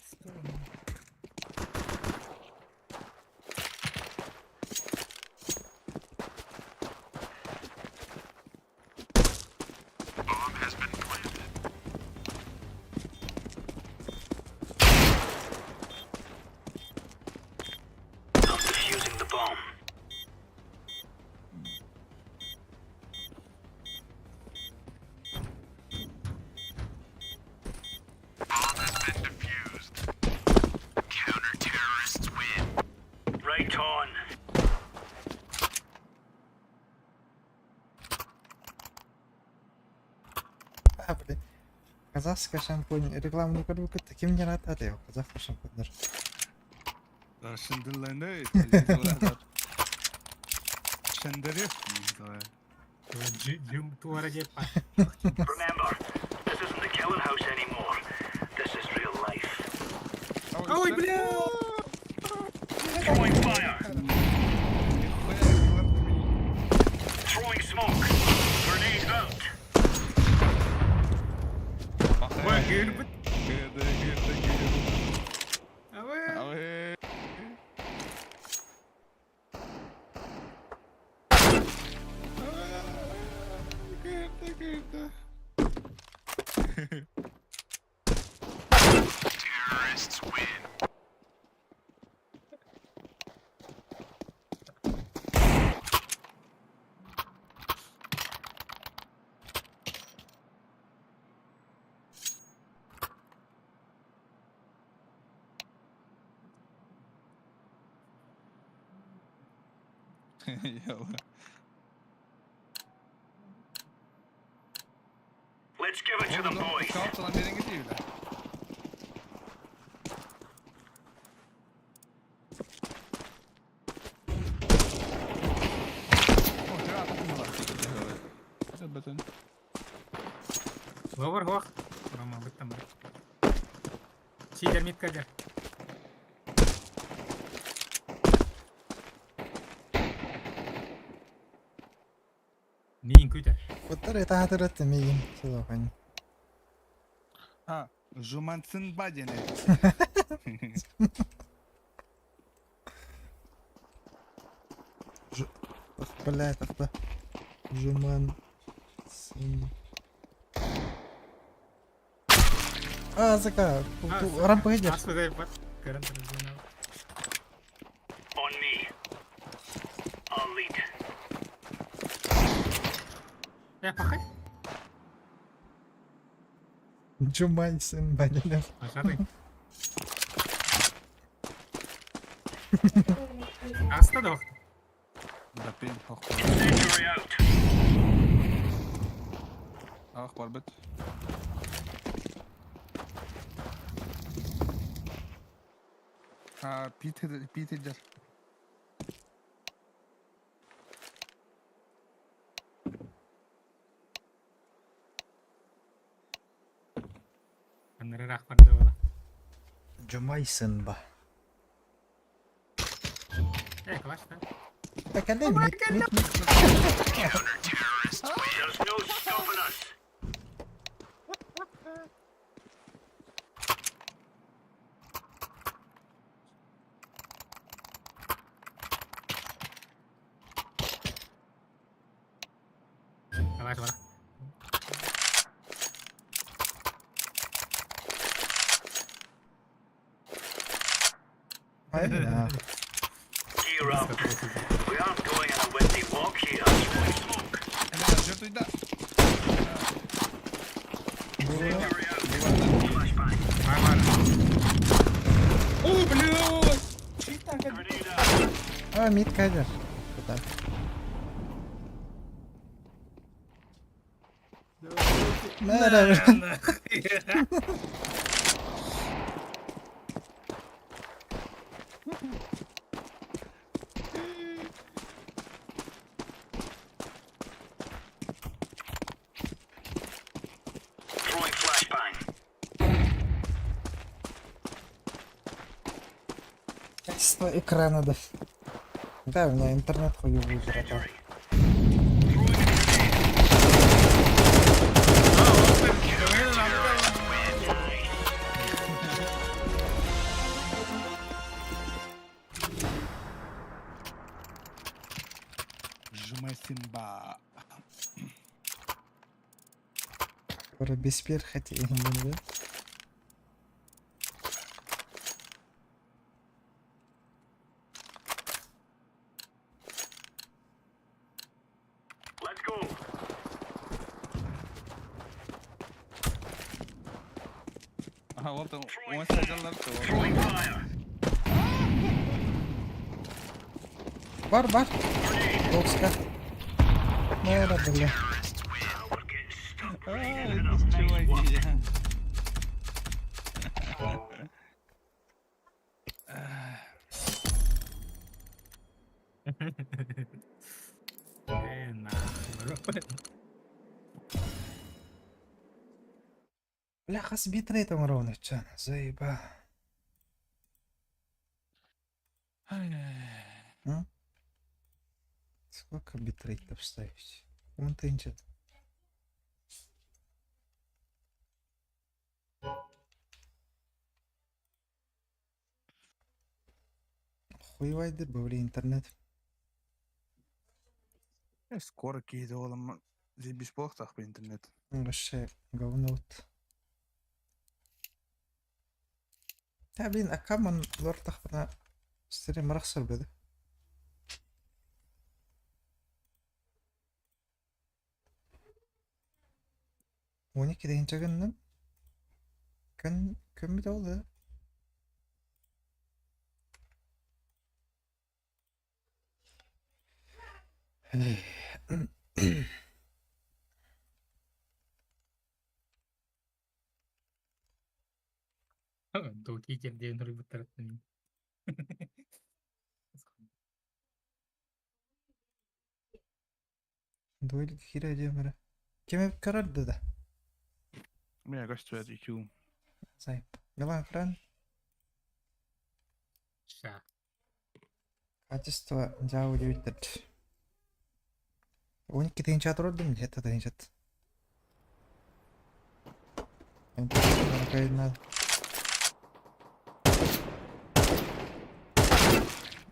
I'm defusing the bomb. Right on. А, блин. Казахская шампунь. Рекламную картинку таким не рад я. Казахская шампунь. Шындырланды. Шындырып. Jum tuara jepa. Remember, this isn't the killing house anymore. This is real life. Ой, блядь. Throwing fire. Throwing smoke. Grenade out. Ой, гырбыт. Гырды. Ой. Ой. Гырды. Яла. Let's give it to them, boys. Kalçalan nereye gidiyorlar? Batın. Ловар хох. Рома, быттам. Сидер миткадер. Нин күтер. Путар это хатырат мигин. Сылахань. Ha, Жуманцин Бадин. Ах, блядь, ах да. Жуман. А, зака. Рампа идешь. Асудай пат. Каран разгонал. On me. I'll lead. Пахай. Жуман сын банинов. Ашары. Аста дох. Да пин, Incendiary out. ах, барбет. Ha, Peter. Acımay ba. Класс, да? Так, а дай мид. There's no stopping us. Давай, давай. Aynen. Gear up. We aren't going on a windy walk here. Throwing smoke. Enemies жертвуйда. Incendiary out. Ливанда. Flashbang. Нормально. О, блядь! Grenade out. А, мид кадер. Так. Merhaba. Throwing flashbang. Качество экрана, да. Да, у меня интернет хуёвый жратал. Сжимай Симба. Скоро без пир хотим, да? Let's go. Ага, вот он. Он садил на то. Throwing fire. Бар. Grenade. Токска. Мера, бля. We're getting stuck А, breathing in a nice чуваки. one. Нахуй, бро. Бляха, с битрейтом ровно, чё, заеба. Сколько битрейта вставить? Он тынчит. Хуевайдыр, бля, интернет. Скоро кейді олым. Зебеш болықтақ по интернет. Вообще говно вот. Да, блин, а камон лортах на стрим рахсар беді. Он екі дейін жағынның кім беді олды? Доуки келден рыбы таратты. Дуэль хире демірі. Кеме карарды да? Мен гостует IQ. Зайып. Милан Фран, Ша. качество жау деуіттір. 12 дейін чатыр ордым, 7 дейін чат. Надо.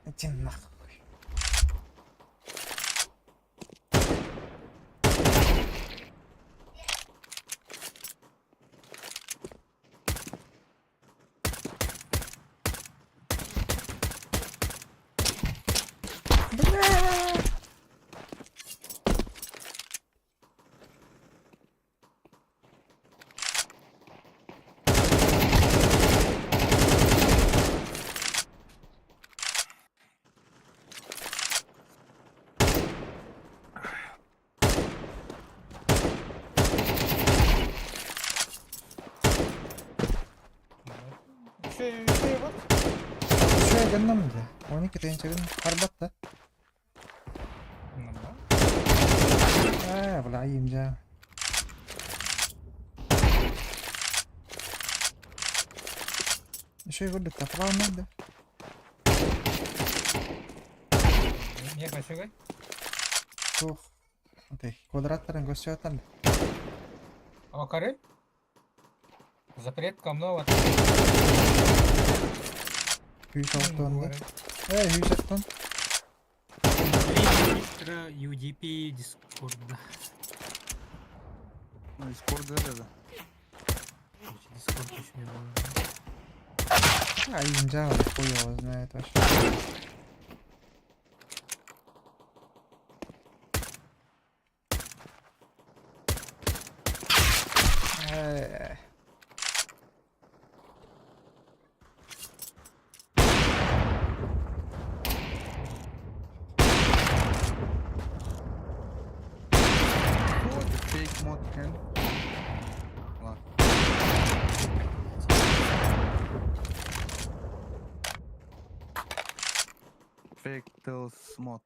Иди нахуй. Şuraya gönlüm mü de? 12 deyince gönlüm. Harbat da. Haa, bula yiyince. Еще его где-то правильно, да? Не хочу гай. Тух. Окей, квадраттарын көсөтөн. А кары? Запрет камно. Күйс алтын. Күйс алтын. Виктора UDP Дискорда. Ну, из корда это. Дискорд еще не было. А, инжа, хуй его знает вообще. Вот, фейк мод, Кен. Ладно. Fake tells mod.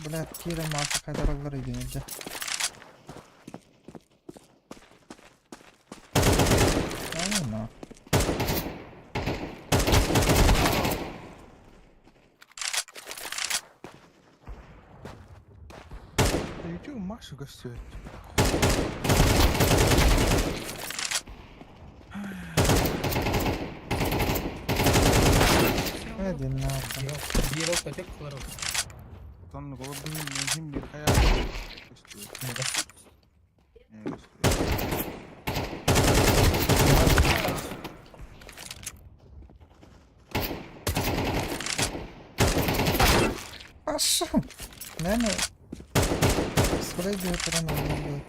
Блядь, Кира Маска кайдаралар иди инде. Ана. Да иди в Машу гостёт. Один нахуй. Диалог потек хлорок. Там голубые зимние хая. Гостёт. Не гостёт. Ашу. Наверное. Спрыгивает рано надо.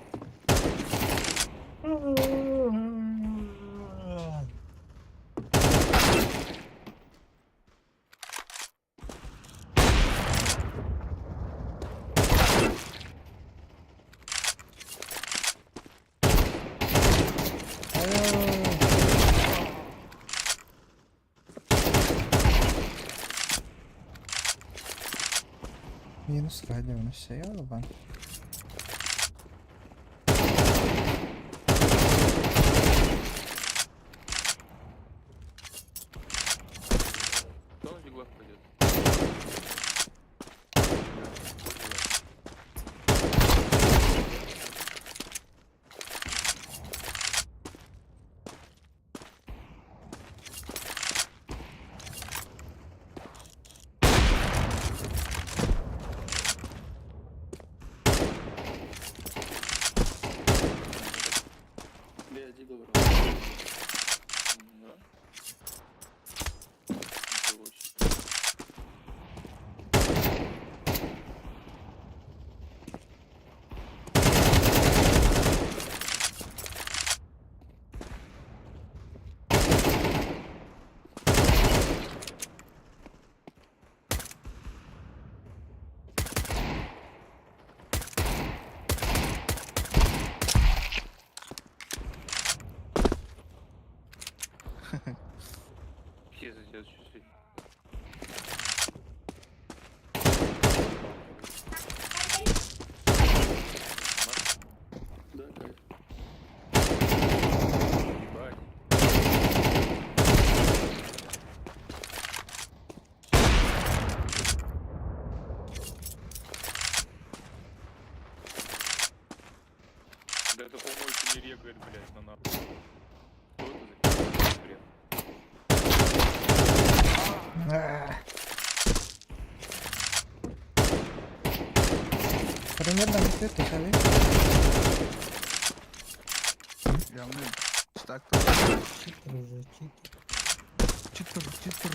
Минус радио на все, ладно. Кто в иглах пойдет? Бля, дигл брал. Да. Ничего себе. Пиздец, чуть-чуть. Да, кайф. Ебать. Да это, по-моему, еще не регает, блядь, на нахуй. Кто это за бред? Примерно вот это, смотри. Я мне так-то. Читер уже, читер. Читер.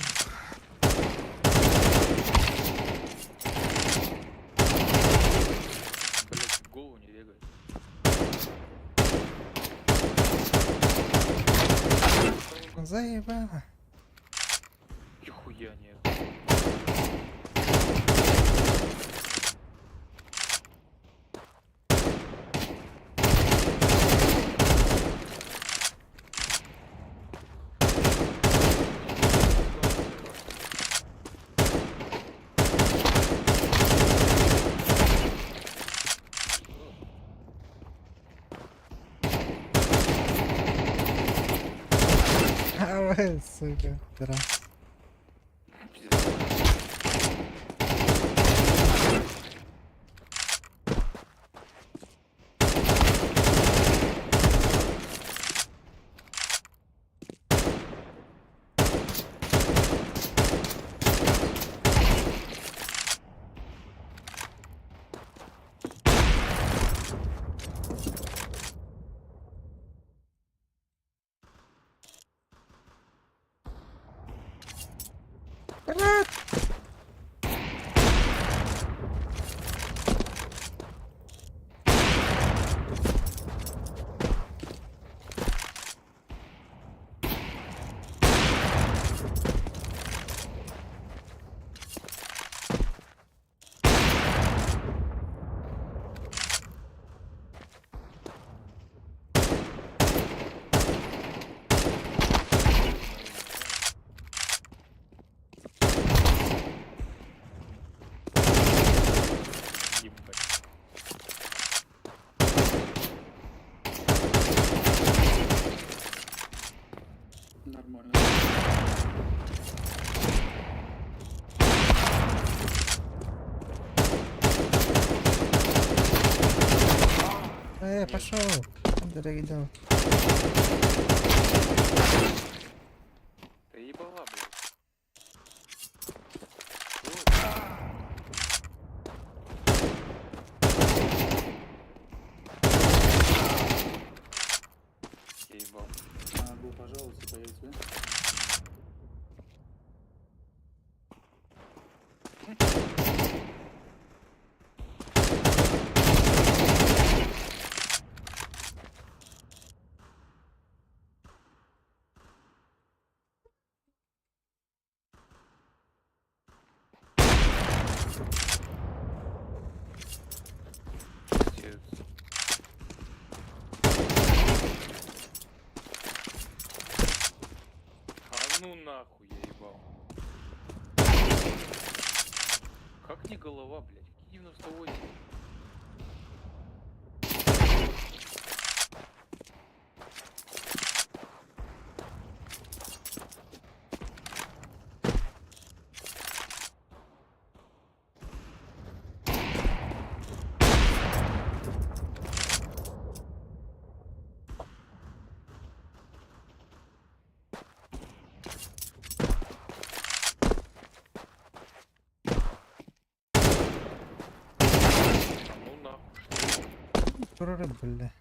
Блядь, голову не регает. Заебало. Нихуя нет. Сука, пера. Ебать. Нормально. Пошел. Дорогой. Да ебала, блядь. Я ебал. Могу пожаловаться, появится. Пиздец. А ну нахуй, я ебал. Как не голова, блядь? 98. Ну нахуй. Прорыв, бля.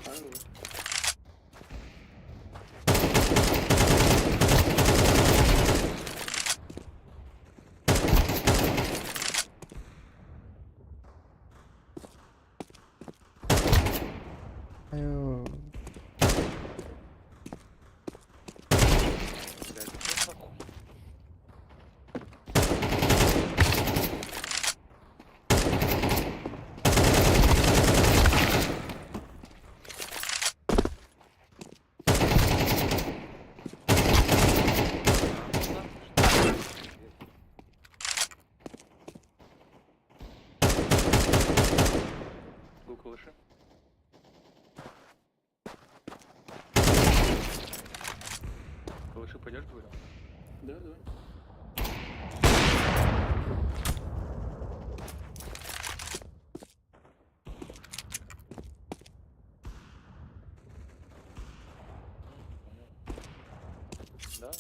Алло. Аю. Блядь, что нахуй? Сколько выше? Выше пойдешь, говорю? Да, да. Да?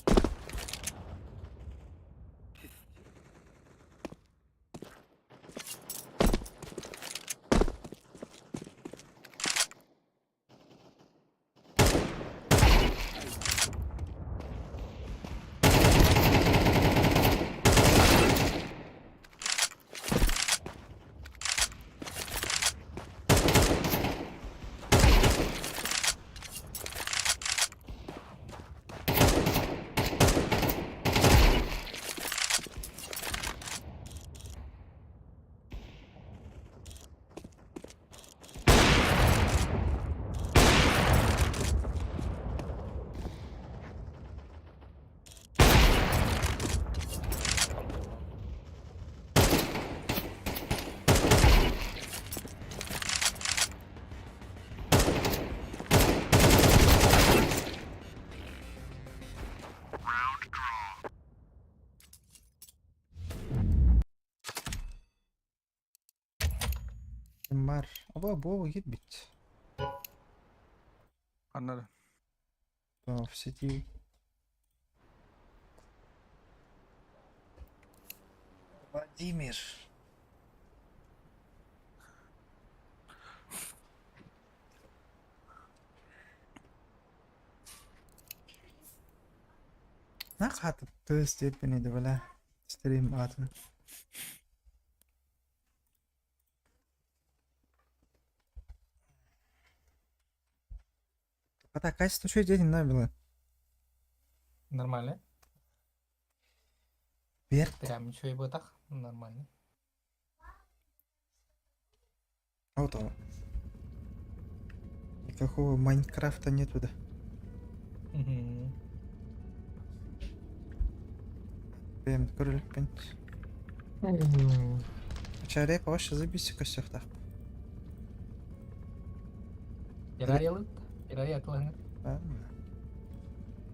Kim var? Aba git bit. Anladım. В сети. Владимир. Нахатып төз депен еді бля. Стрим атын. Когда качество что день на было? Нормально. Вверх. Прям ничего и было так. Нормально. Вот он. Никакого Майнкрафта нету, да? Мгм. Прям крылья пенс. Чаре по вашей забиси косях так. Ирайылык. Ирай атылыңыр.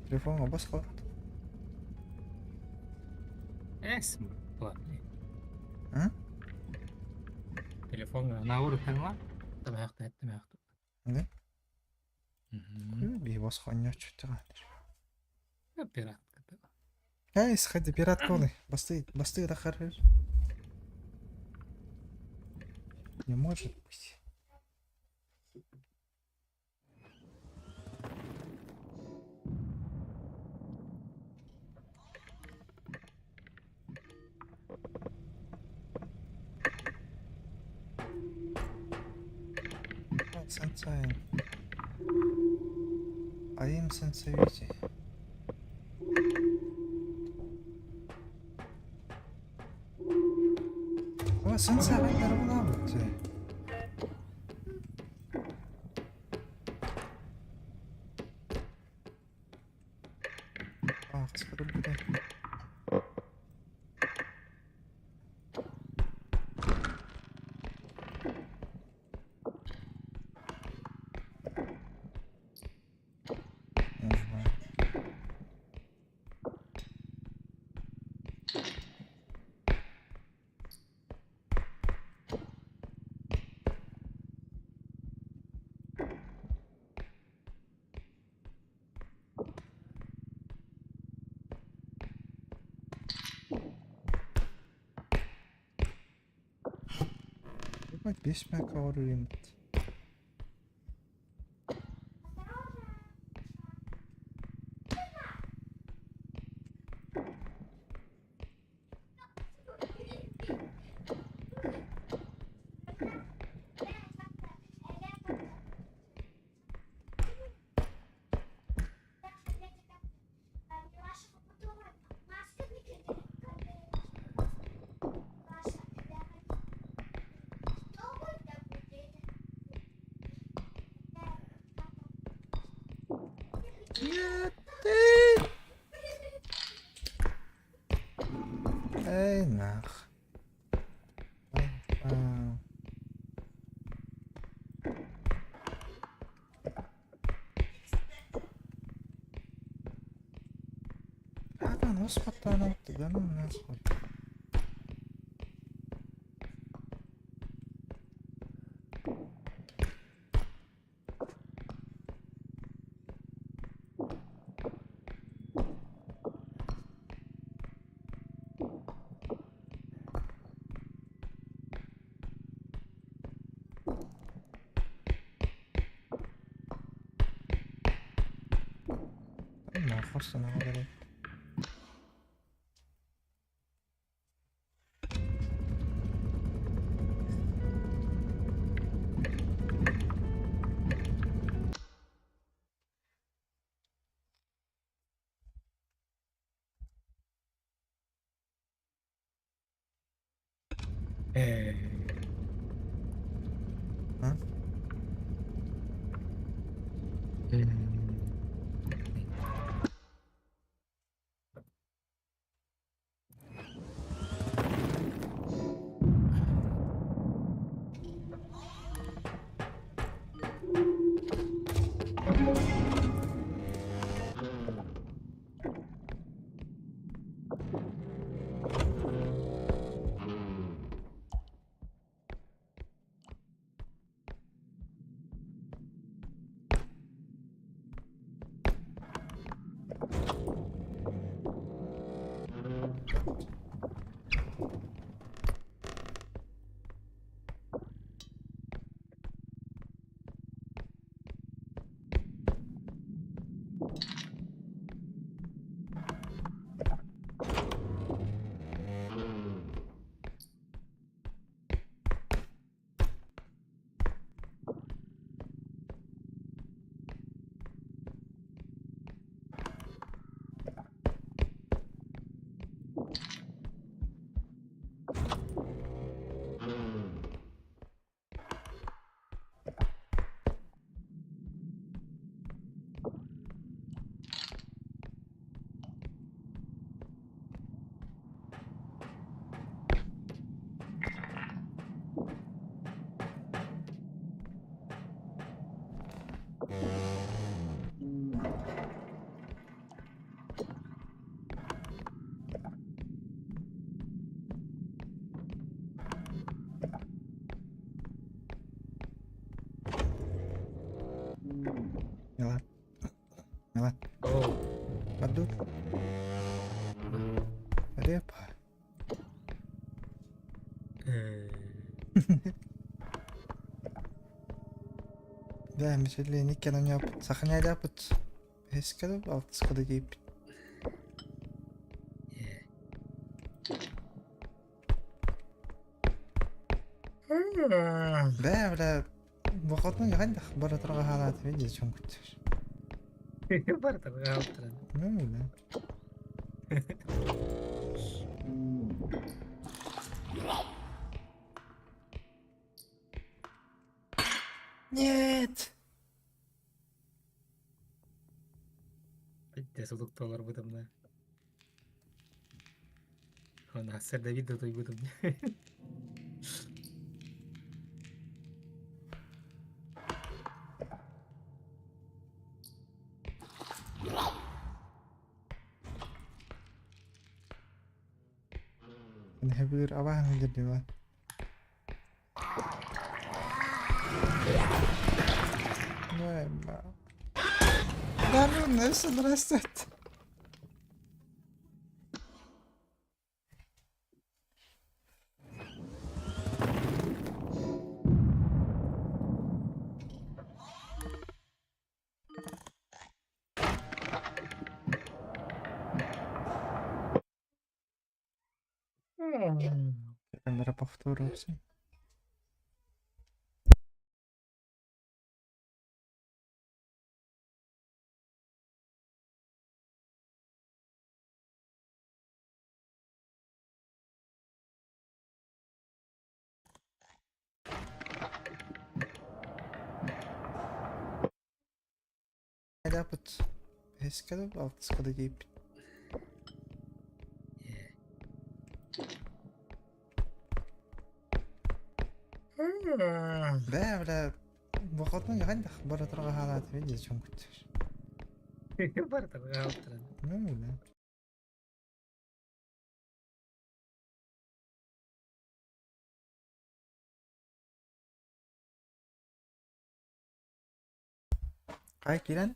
Телефонға басқа. Эсм. Ладно. А? Телефон наур таңла. Тамақты тамақты. Не? Мгм. Би басқа не чуть-чуть. Пират. Эй, сходи, пират колы. Басты да хорош. Не может быть. Сенсей. А им сенсейти. О, сенсей нормально. А, скоро будет. Bak 5 metre var limit. Ey, nach. Да, ну спокойно, да ну нахуй. Нахуй, что надо. А? Да, мисля, никак не опыт. Сохраняли опыт. Ескали, алтыскада дейп. Да, бля, вақытын яғандық бара тұрға халаты мен де чоң күттір. Бар тарга алып Ну, бля. Нет! Де судукталар будем да. Она сэр Давид да той будем. Ne bilir abah nedir diyor. Vay be. Lan nasıl rastet? Камера повторюється. Yapıt. Eskada altıskada deyip. Да, бля, вақытын яғандық бара тұрға халаты мен де чоң күттір. Бар тарга алып Ну, бля. Қай келен?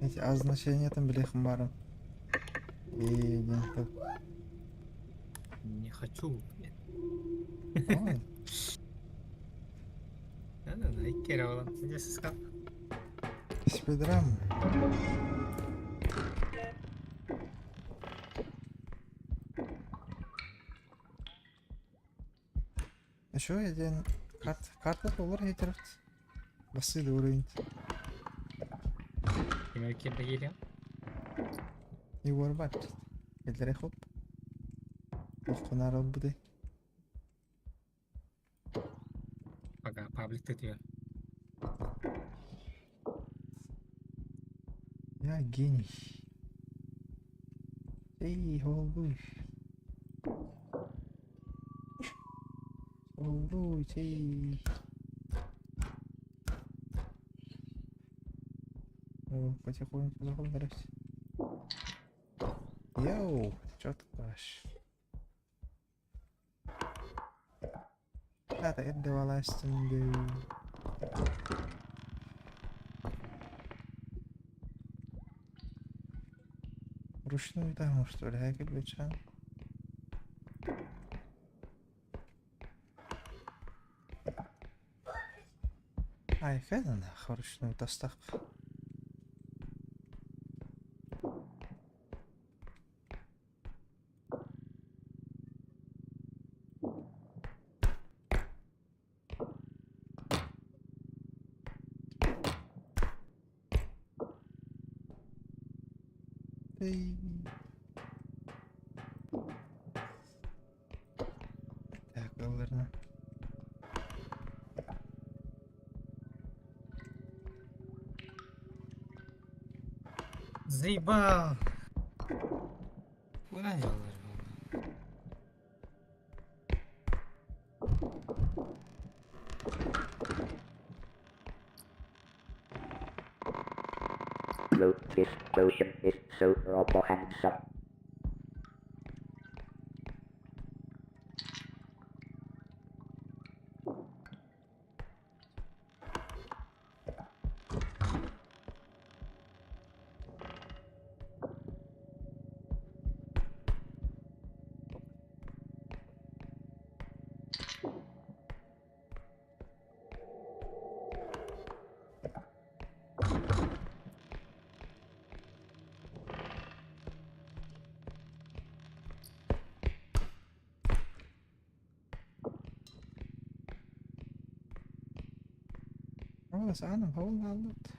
Эти означения там блехом баром. Не хочу. Ой, Да, иккера балам. Где сыскап? спидрам. Еще один карта olur getirip. Basıydı orayı. Кime иккерде келем? И ворбат. Елдері хоп. Оқынар ol bu de. Пока пабликте diyor. Я гений. Эй, голубой. Голубой, эй. О, потихоньку заходишь. Йоу, чё ты дашь? Да, это властенды. Ручную даму, что ли, как бича? Ай, хрена нахуй ручную доставку. Эй. Так, ладно. Заебал. Куда делаешь? This potion is so robo handsome. خلاص انا هقول غلط.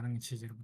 나는 제대로.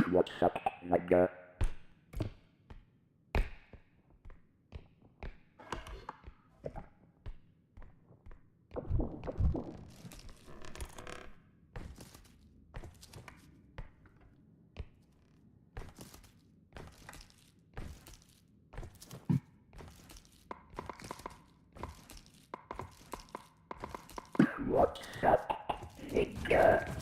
What's up, nigga? What's up, nigga?